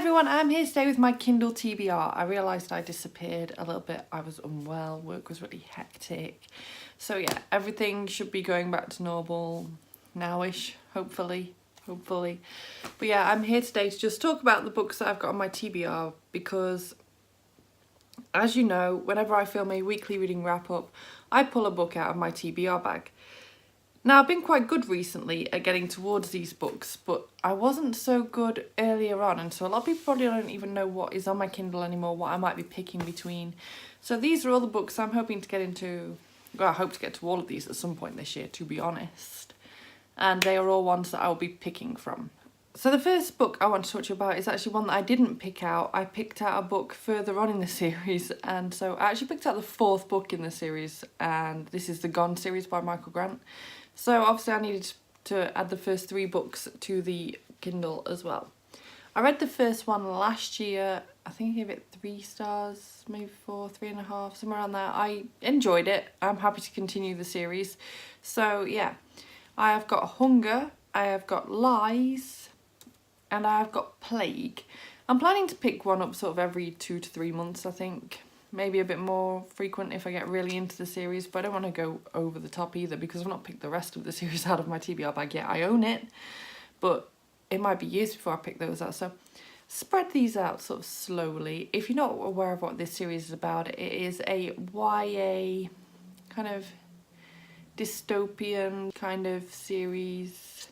everyone, I'm here today with my Kindle TBR. I realised I disappeared a little bit. I was unwell, work was really hectic. So yeah, everything should be going back to normal nowish, hopefully. But yeah, I'm here today to just talk about the books that I've got on my TBR because, as you know, whenever I film a weekly reading wrap-up, I pull a book out of my TBR bag. Now, I've been quite good recently at getting towards these books, but I wasn't so good earlier on, and so a lot of people probably don't even know what is on my Kindle anymore, what I might be picking between. So these are all the books I'm hoping to get into. Well, I hope to get to all of these at some point this year, to be honest. And they are all ones that I will be picking from. So the first book I want to talk to you about is actually one that I didn't pick out. I picked out a book further on in the series, and so I actually picked out the fourth book in the series, and this is the Gone series by Michael Grant. So obviously I needed to add the first three books to the Kindle as well. I read the first one last year. I think I gave it 3 stars, maybe 4, 3.5, somewhere around there. I enjoyed it. I'm happy to continue the series. So yeah, I have got Hunger, I have got Lies, and I have got Plague. I'm planning to pick one up sort of every 2 to 3 months, I think. Maybe a bit more frequent if I get really into the series, but I don't want to go over the top either because I've not picked the rest of the series out of my TBR bag yet. I own it, but it might be years before I pick those out. So spread these out sort of slowly. If you're not aware of what this series is about, it is a YA kind of dystopian kind of series,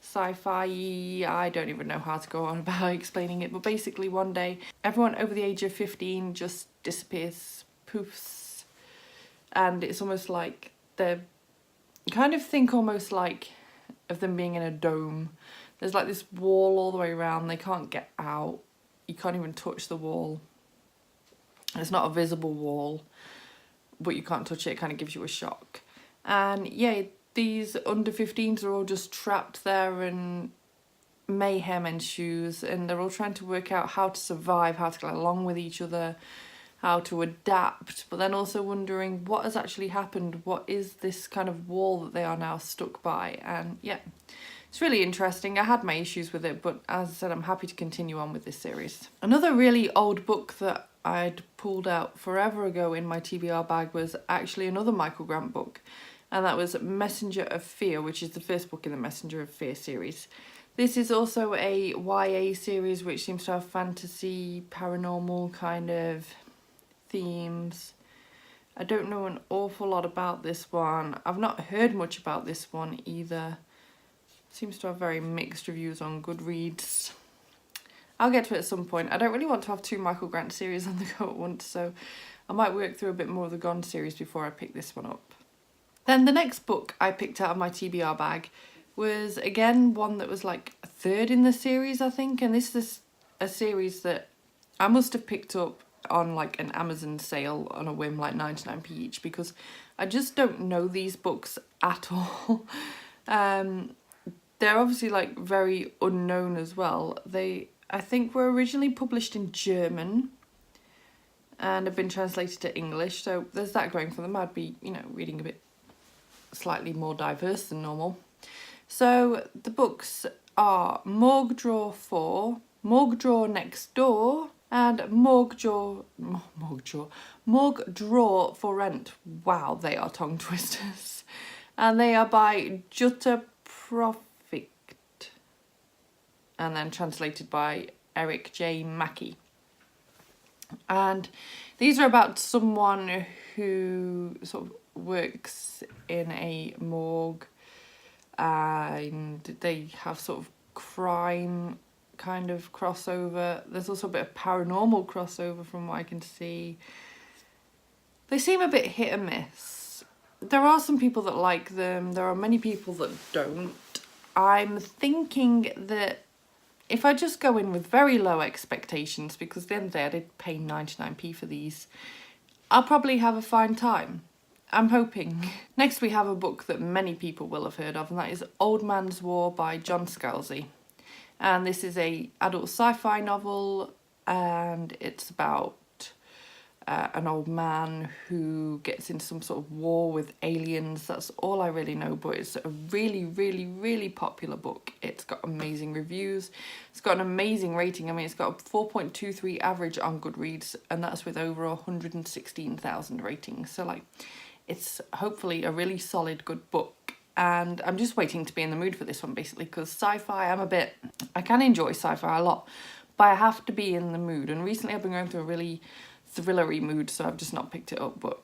sci-fi. I don't even know how to go on about explaining it, but basically one day everyone over the age of 15 just disappears, poofs, and it's almost like they're kind of think almost like of them being in a dome. There's like this wall all the way around, they can't get out, you can't even touch the wall. It's not a visible wall, but you can't touch it, it kind of gives you a shock. And yeah, these under 15s are all just trapped there and mayhem ensues, and they're all trying to work out how to survive, how to get along with each other, how to adapt, but then also wondering what has actually happened, what is this kind of wall that they are now stuck by. And yeah, it's really interesting. I had my issues with it, but as I said, I'm happy to continue on with this series. Another really old book that I'd pulled out forever ago in my TBR bag was actually another Michael Grant book, and that was Messenger of Fear, which is the first book in the Messenger of Fear series. This is also a YA series which seems to have fantasy, paranormal kind of themes. I don't know an awful lot about this one. I've not heard much about this one either. Seems to have very mixed reviews on Goodreads. I'll get to it at some point. I don't really want to have 2 Michael Grant series on the go at once, so I might work through a bit more of the Gone series before I pick this one up. Then the next book I picked out of my TBR bag was again one that was like a third in the series, I think, and this is a series that I must have picked up on like an Amazon sale on a whim, like 99p each, because I just don't know these books at all. They're obviously like very unknown as well. They, I think, were originally published in German and have been translated to English, so there's that going for them. I'd be, you know, reading a bit slightly more diverse than normal. So the books are Morgue Drawer 4, Morgue Drawer Next Door, and Morgue Drawer for Rent. Wow, they are tongue twisters. And they are by Jutta Profit, and then translated by Eric J. Mackey. And these are about someone who sort of works in a morgue, and they have sort of crime kind of crossover. There's also a bit of paranormal crossover from what I can see. They seem a bit hit and miss. There are some people that like them, there are many people that don't. I'm thinking that if I just go in with very low expectations, because at the end of the day I did pay 99p for these, I'll probably have a fine time. I'm hoping. Next we have a book that many people will have heard of, and that is Old Man's War by John Scalzi. And this is a adult sci-fi novel, and it's about an old man who gets into some sort of war with aliens. That's all I really know, but it's a really, really, really popular book. It's got amazing reviews. It's got an amazing rating. I mean, it's got a 4.23 average on Goodreads, and that's with over 116,000 ratings. So, like, it's hopefully a really solid, good book. And I'm just waiting to be in the mood for this one, basically, because sci-fi, I can enjoy sci-fi a lot, but I have to be in the mood. And recently I've been going through a really thrillery mood, so I've just not picked it up, but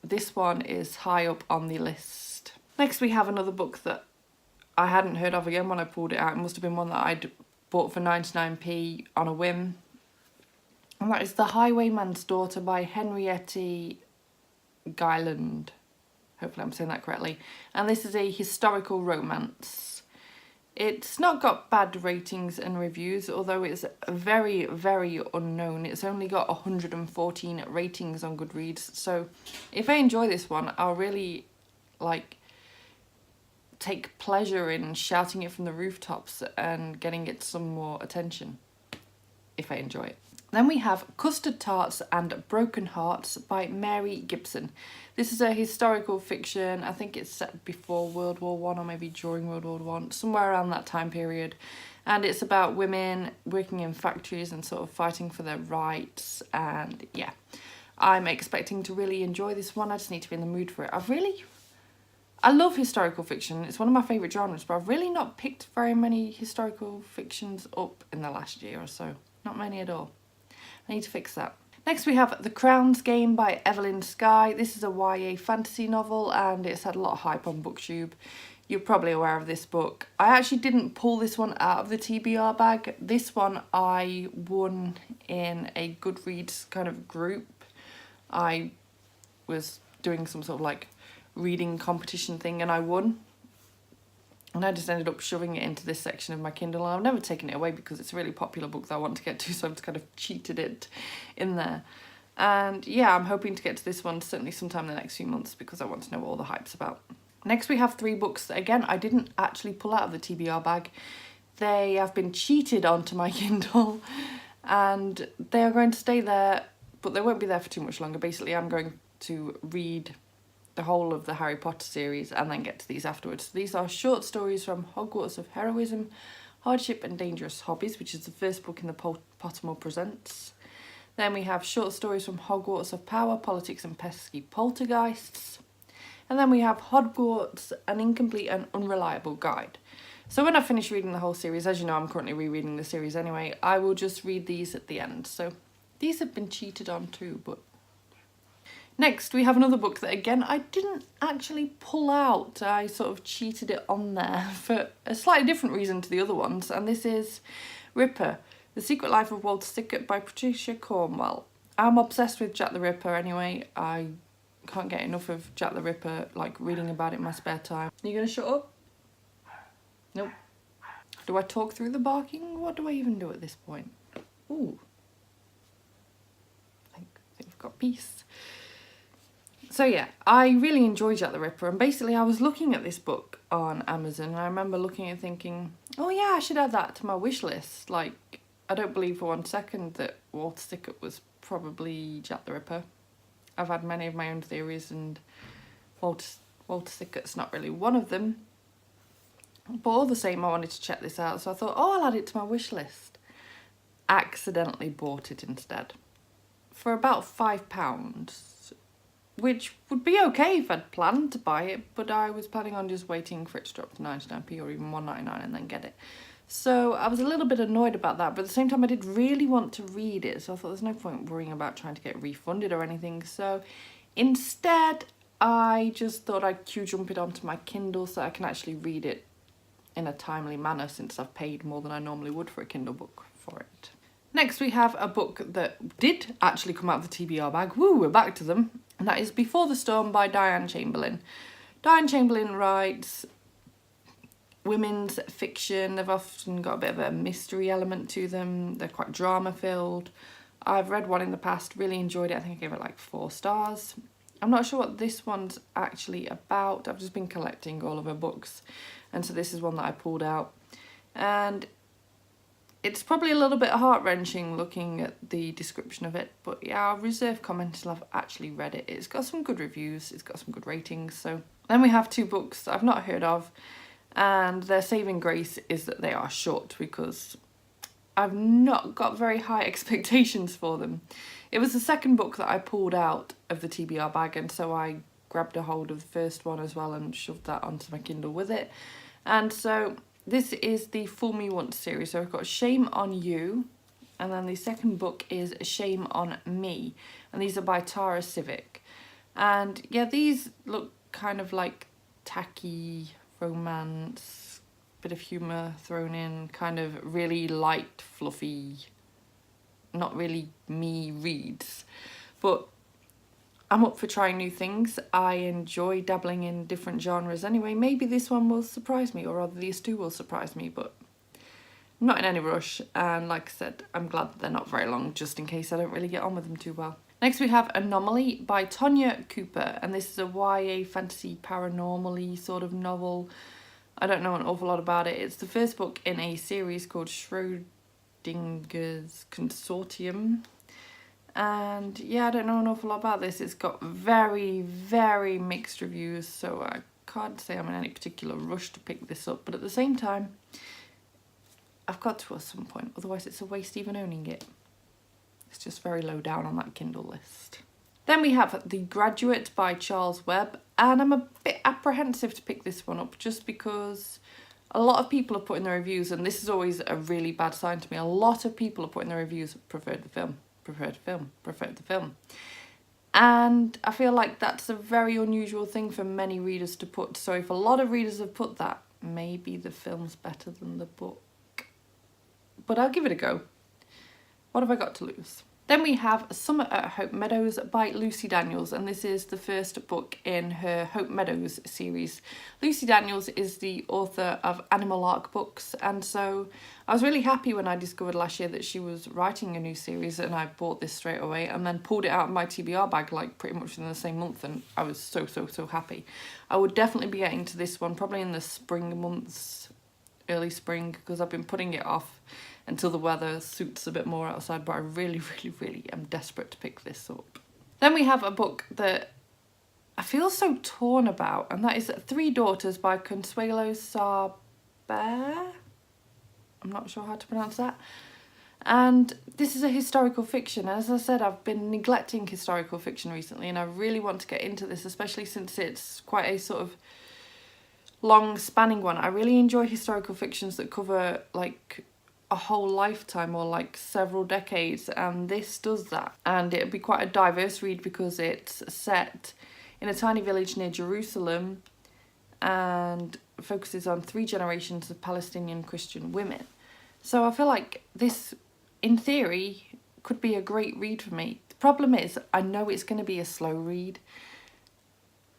this one is high up on the list. Next we have another book that I hadn't heard of again when I pulled it out. It must have been one that I'd bought for 99p on a whim. And that is The Highwayman's Daughter by Henriette Guyland. Hopefully I'm saying that correctly. And this is a historical romance. It's not got bad ratings and reviews, although it's very, very unknown. It's only got 114 ratings on Goodreads. So if I enjoy this one, I'll really, like, take pleasure in shouting it from the rooftops and getting it some more attention, if I enjoy it. Then we have Custard Tarts and Broken Hearts by Mary Gibson. This is a historical fiction. I think it's set before World War One or maybe during World War One, somewhere around that time period. And it's about women working in factories and sort of fighting for their rights. And yeah, I'm expecting to really enjoy this one. I just need to be in the mood for it. I love historical fiction. It's one of my favourite genres, but I've really not picked very many historical fictions up in the last year or so. Not many at all. I need to fix that. Next we have The Crown's Game by Evelyn Skye. This is a YA fantasy novel and it's had a lot of hype on BookTube. You're probably aware of this book. I actually didn't pull this one out of the TBR bag. This one I won in a Goodreads kind of group. I was doing some sort of like reading competition thing and I won. And I just ended up shoving it into this section of my Kindle. And I've never taken it away because it's a really popular book that I want to get to, so I've just kind of cheated it in there. And yeah, I'm hoping to get to this one certainly sometime in the next few months because I want to know what all the hype's about. Next we have 3 books that, again, I didn't actually pull out of the TBR bag. They have been cheated onto my Kindle and they are going to stay there, but they won't be there for too much longer. Basically, I'm going to read the whole of the Harry Potter series and then get to these afterwards. These are short stories from Hogwarts of Heroism, Hardship and Dangerous Hobbies, which is the first book in the Pottermore Presents. Then we have short stories from Hogwarts of Power, Politics and Pesky Poltergeists. And then we have Hogwarts, An Incomplete and Unreliable Guide. So when I finish reading the whole series, as you know I'm currently rereading the series anyway, I will just read these at the end. So these have been cheated on too, but next, we have another book that, again, I didn't actually pull out. I sort of cheated it on there for a slightly different reason to the other ones. And this is Ripper, The Secret Life of Walter Sickert by Patricia Cornwell. I'm obsessed with Jack the Ripper anyway. I can't get enough of Jack the Ripper, like reading about it in my spare time. Are you going to shut up? Nope. Do I talk through the barking? What do I even do at this point? Ooh. I think we've got peace. So yeah, I really enjoy Jack the Ripper, and basically I was looking at this book on Amazon and I remember looking and thinking, oh yeah, I should add that to my wish list. Like, I don't believe for one second that Walter Sickert was probably Jack the Ripper. I've had many of my own theories and Walter Sickert's not really one of them. But all the same, I wanted to check this out, so I thought, oh, I'll add it to my wish list. Accidentally bought it instead. For about £5. Which would be okay if I'd planned to buy it, but I was planning on just waiting for it to drop to 99p or even 1.99 and then get it. So I was a little bit annoyed about that, but at the same time I did really want to read it, so I thought there's no point worrying about trying to get refunded or anything. So instead, I just thought I'd jump it onto my Kindle so I can actually read it in a timely manner since I've paid more than I normally would for a Kindle book for it. Next we have a book that did actually come out of the TBR bag. Woo, we're back to them. And that is Before the Storm by Diane Chamberlain. Diane Chamberlain writes women's fiction. They've often got a bit of a mystery element to them. They're quite drama filled. I've read one in the past, really enjoyed it. I think I gave it like 4 stars. I'm not sure what this one's actually about. I've just been collecting all of her books. And so this is one that I pulled out. And It's probably a little bit heart-wrenching looking at the description of it, but yeah, I'll reserve comment until I've actually read it. It's got some good reviews, it's got some good ratings. So then we have two books that I've not heard of, and their saving grace is that they are short, because I've not got very high expectations for them. It was the second book that I pulled out of the TBR bag, and so I grabbed a hold of the first one as well and shoved that onto my Kindle with it. And so this is the Fool Me Once series. So I've got Shame on You, and then the second book is Shame on Me, and these are by Tara Civic. And yeah, these look kind of like tacky romance, bit of humour thrown in, kind of really light, fluffy, not really me reads. But I'm up for trying new things. I enjoy dabbling in different genres anyway. Maybe this one will surprise me, or rather these two will surprise me, but I'm not in any rush. And like I said, I'm glad that they're not very long, just in case I don't really get on with them too well. Next we have Anomaly by Tonya Cooper, and this is a YA fantasy paranormal-y sort of novel. I don't know an awful lot about it. It's the first book in a series called Schrodinger's Consortium. And yeah, I don't know an awful lot about this. It's got very, very mixed reviews, so I can't say I'm in any particular rush to pick this up. But at the same time, I've got to at some point, otherwise it's a waste even owning it. It's just very low down on that Kindle list. Then we have The Graduate by Charles Webb, and I'm a bit apprehensive to pick this one up just because a lot of people are putting their reviews, and this is always a really bad sign to me. A lot of people are putting their reviews, preferred the film, preferred the film, preferred the film. And I feel like that's a very unusual thing for many readers to put. So if a lot of readers have put that, maybe the film's better than the book. But I'll give it a go. What have I got to lose? Then we have Summer at Hope Meadows by Lucy Daniels, and this is the first book in her Hope Meadows series. Lucy Daniels is the author of Animal Arc books, and so I was really happy when I discovered last year that she was writing a new series, and I bought this straight away and then pulled it out of my TBR bag like pretty much in the same month, and I was so happy. I would definitely be getting to this one probably in the spring months, early spring, because I've been putting it off until the weather suits a bit more outside, but I really am desperate to pick this up. Then we have a book that I feel so torn about, and that is Three Daughters by Consuelo Saber. I'm not sure how to pronounce that. And this is a historical fiction. As I said, I've been neglecting historical fiction recently, and I really want to get into this, especially since it's quite a sort of long spanning one. I really enjoy historical fictions that cover like a whole lifetime or like several decades, and this does that. And it'd be quite a diverse read because it's set in a tiny village near Jerusalem and focuses on 3 generations of Palestinian Christian women. So I feel like this, in theory, could be a great read for me. The problem is I know it's going to be a slow read,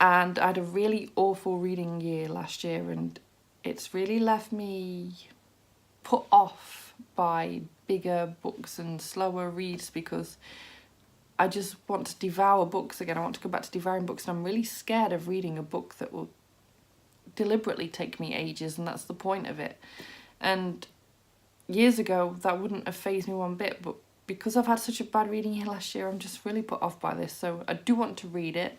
and I had a really awful reading year last year, and it's really left me put off by bigger books and slower reads because I just want to devour books again. I want to go back to devouring books, and I'm really scared of reading a book that will deliberately take me ages, and that's the point of it. And years ago that wouldn't have fazed me one bit, but because I've had such a bad reading year last year, I'm just really put off by this. So I do want to read it.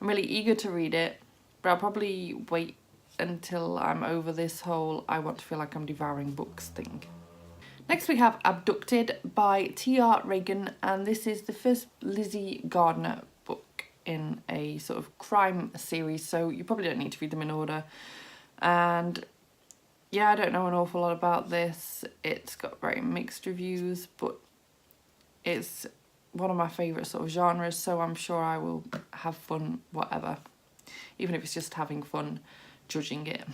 I'm really eager to read it, but I'll probably wait until I'm over this whole I want to feel like I'm devouring books thing. Next we have Abducted by T.R. Regan, and this is the first Lizzie Gardner book in a sort of crime series, so you probably don't need to read them in order. And yeah, I don't know an awful lot about this. It's got very mixed reviews, but it's one of my favourite sort of genres, so I'm sure I will have fun whatever, even if it's just having fun judging it.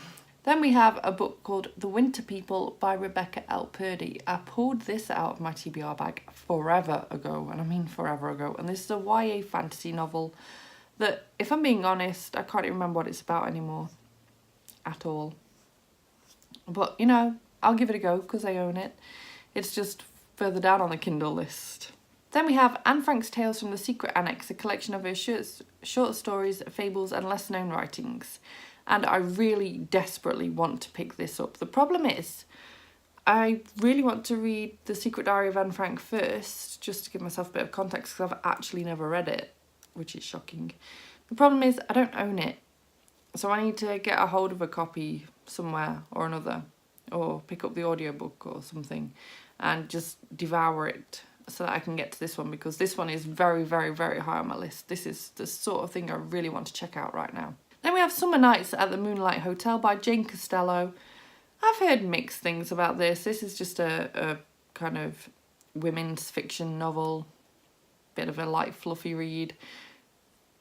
Then we have a book called The Winter People by Rebecca L. Purdy. I pulled this out of my TBR bag forever ago, and I mean forever ago, and this is a YA fantasy novel that, if I'm being honest, I can't even remember what it's about anymore at all. But, you know, I'll give it a go because I own it. It's just further down on the Kindle list. Then we have Anne Frank's Tales from the Secret Annex, a collection of her short stories, fables and lesser-known writings. And I really desperately want to pick this up. The problem is, I really want to read The Secret Diary of Anne Frank first, just to give myself a bit of context, because I've actually never read it, which is shocking. The problem is I don't own it, so I need to get a hold of a copy somewhere or another, or pick up the audiobook or something and just devour it so that I can get to this one, because this one is very, very, very high on my list. This is the sort of thing I really want to check out right now. Then we have Summer Nights at the Moonlight Hotel by Jane Costello. I've heard mixed things about this. This is just a kind of women's fiction novel, bit of a light, fluffy read,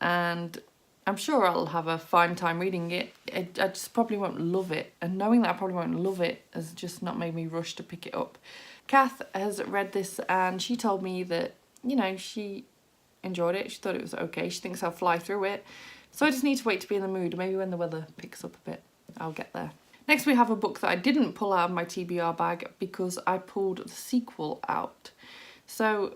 and I'm sure I'll have a fine time reading it. I just probably won't love it, and knowing that I probably won't love it has just not made me rush to pick it up. Kath has read this and she told me that, you know, she enjoyed it. She thought it was okay. She thinks I'll fly through it. So I just need to wait to be in the mood. Maybe when the weather picks up a bit, I'll get there. Next we have a book that I didn't pull out of my TBR bag because I pulled the sequel out. So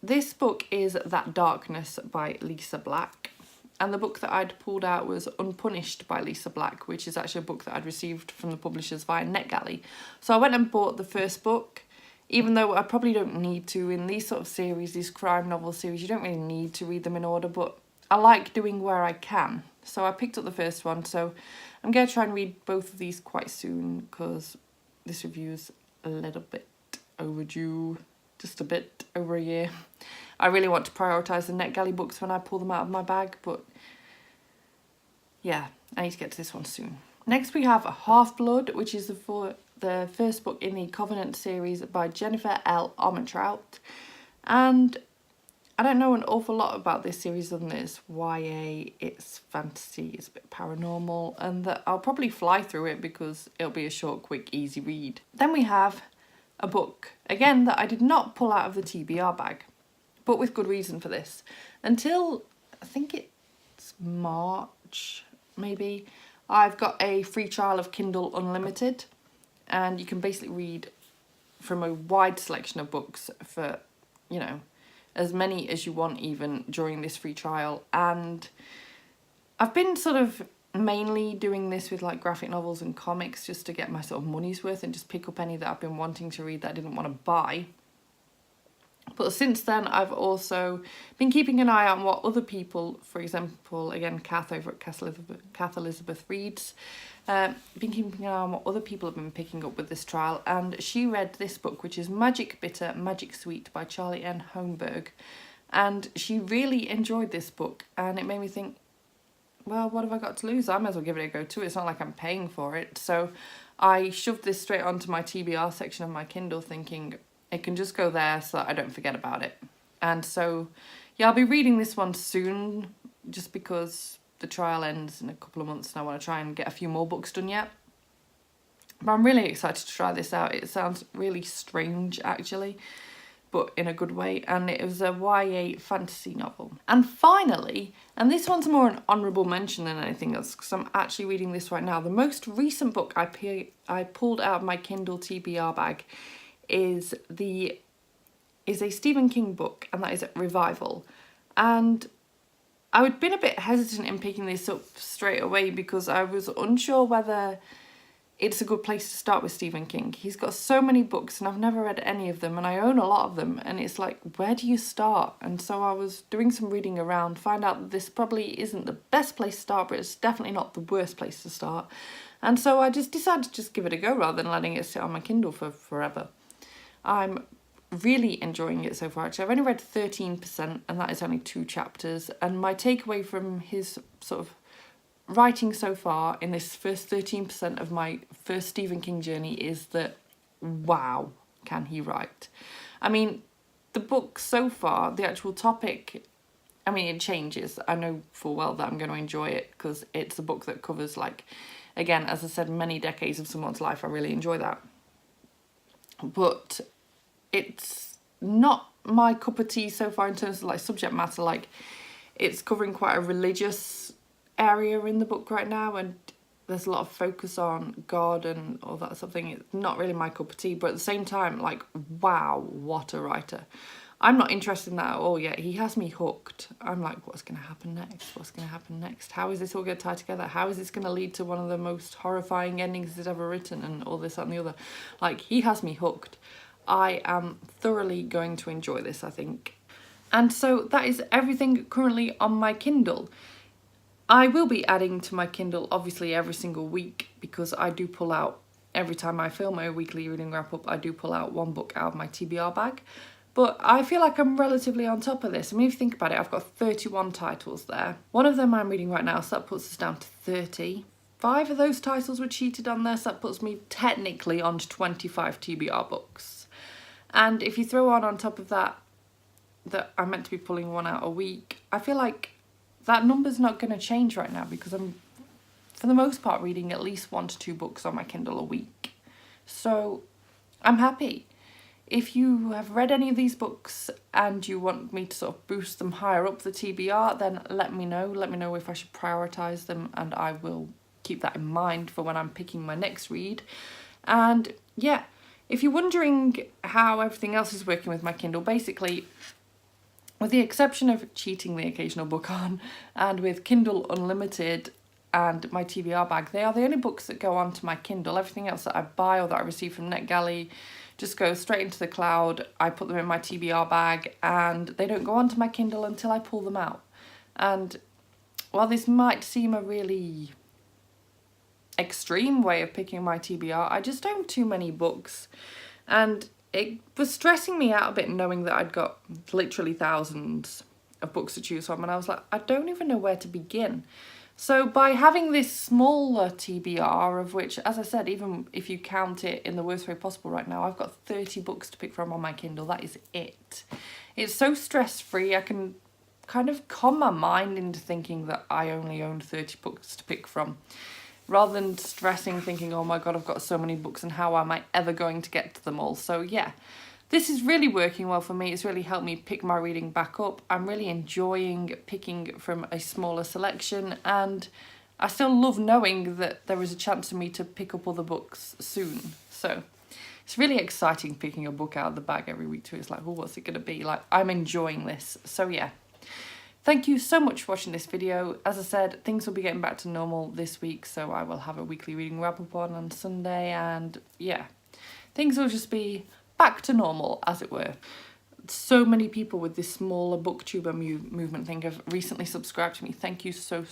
this book is That Darkness by Lisa Black. And the book that I'd pulled out was Unpunished by Lisa Black, which is actually a book that I'd received from the publishers via NetGalley. So I went and bought the first book, even though I probably don't need to. In these sort of series, these crime novel series, you don't really need to read them in order, but I like doing where I can. So I picked up the first one, so I'm going to try and read both of these quite soon, because this review's a little bit overdue, just a bit over a year. I really want to prioritise the NetGalley books when I pull them out of my bag, but yeah, I need to get to this one soon. Next we have Halfblood, which is the first book in the Covenant series by Jennifer L. Armentrout. And I don't know an awful lot about this series other than it's YA, it's fantasy, it's a bit paranormal, and that I'll probably fly through it because it'll be a short, quick, easy read. Then we have a book, again, that I did not pull out of the TBR bag, but with good reason for this. Until, I think it's March, maybe, I've got a free trial of Kindle Unlimited, and you can basically read from a wide selection of books for, you know, as many as you want even during this free trial. And I've been sort of mainly doing this with like graphic novels and comics just to get my sort of money's worth and just pick up any that I've been wanting to read that I didn't want to buy. But since then, I've also been keeping an eye on what other people, for example, again, Kath over at Kath Elizabeth Reads, been keeping an eye on what other people have been picking up with this trial, and she read this book, which is Magic Bitter, Magic Sweet by Charlie N. Holmberg, and she really enjoyed this book, and it made me think, well, what have I got to lose? I might as well give it a go too. It's not like I'm paying for it. So I shoved this straight onto my TBR section of my Kindle, thinking it can just go there so that I don't forget about it. And so, yeah, I'll be reading this one soon, just because the trial ends in a couple of months and I want to try and get a few more books done yet. But I'm really excited to try this out. It sounds really strange, actually, but in a good way. And it was a YA fantasy novel. And finally, and this one's more an honourable mention than anything else, because I'm actually reading this right now. The most recent book I pulled out of my Kindle TBR bag is a Stephen King book, and that is Revival. And I'd been a bit hesitant in picking this up straight away because I was unsure whether it's a good place to start with Stephen King. He's got so many books and I've never read any of them, and I own a lot of them, and it's like, where do you start? And so I was doing some reading around, find out that this probably isn't the best place to start, but it's definitely not the worst place to start. And so I just decided to just give it a go rather than letting it sit on my Kindle for forever. I'm really enjoying it so far. Actually, I've only read 13%, and that is only 2 chapters. And my takeaway from his sort of writing so far in this first 13% of my first Stephen King journey is that, wow, can he write? I mean, the book so far, the actual topic, I mean, it changes. I know full well that I'm going to enjoy it because it's a book that covers, like, again, as I said, many decades of someone's life. I really enjoy that. But it's not my cup of tea so far in terms of like subject matter. Like, it's covering quite a religious area in the book right now, and there's a lot of focus on God and all that sort of thing. It's not really my cup of tea, but at the same time, like, wow, what a writer. I'm not interested in that at all yet. He has me hooked. I'm like, what's going to happen next? What's going to happen next? How is this all going to tie together? How is this going to lead to one of the most horrifying endings he's ever written, and all this, that and the other? Like, he has me hooked. I am thoroughly going to enjoy this, I think. And so that is everything currently on my Kindle. I will be adding to my Kindle obviously every single week, because I do pull out, every time I film my weekly reading wrap up, I do pull out one book out of my TBR bag. But I feel like I'm relatively on top of this. I mean, if you think about it, I've got 31 titles there. One of them I'm reading right now, so that puts us down to 30. 5 of those titles were cheated on there, so that puts me technically on to 25 TBR books. And if you throw on top of that, that I'm meant to be pulling one out a week, I feel like that number's not going to change right now, because I'm, for the most part, reading at least 1 to 2 books on my Kindle a week. So I'm happy. If you have read any of these books and you want me to sort of boost them higher up the TBR, then let me know. Let me know if I should prioritise them, and I will keep that in mind for when I'm picking my next read. And yeah, if you're wondering how everything else is working with my Kindle, basically, with the exception of cheating the occasional book on, and with Kindle Unlimited and my TBR bag, they are the only books that go onto my Kindle. Everything else that I buy or that I receive from NetGalley just goes straight into the cloud. I put them in my TBR bag, and they don't go onto my Kindle until I pull them out. And while this might seem a really extreme way of picking my TBR, I just own too many books, and it was stressing me out a bit knowing that I'd got literally thousands of books to choose from, and I was like, I don't even know where to begin. So by having this smaller TBR, of which, as I said, even if you count it in the worst way possible right now, I've got 30 books to pick from on my Kindle. That is it. It's so stress-free. I can kind of calm my mind into thinking that I only own 30 books to pick from, rather than stressing, thinking, oh my God, I've got so many books and how am I ever going to get to them all? So yeah, this is really working well for me. It's really helped me pick my reading back up. I'm really enjoying picking from a smaller selection, and I still love knowing that there is a chance for me to pick up other books soon. So it's really exciting picking a book out of the bag every week too. It's like, oh, what's it going to be? Like, I'm enjoying this. So yeah. Thank you so much for watching this video. As I said, things will be getting back to normal this week, so I will have a weekly reading wrap up on Sunday, and yeah, things will just be back to normal, as it were. So many people with this smaller booktuber movement thing have recently subscribed to me. Thank you so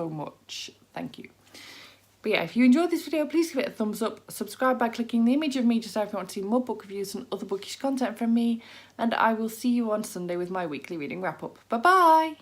much. Thank you. But yeah, if you enjoyed this video, please give it a thumbs up. Subscribe by clicking the image of me just so if you want to see more book reviews and other bookish content from me. And I will see you on Sunday with my weekly reading wrap up. Bye bye!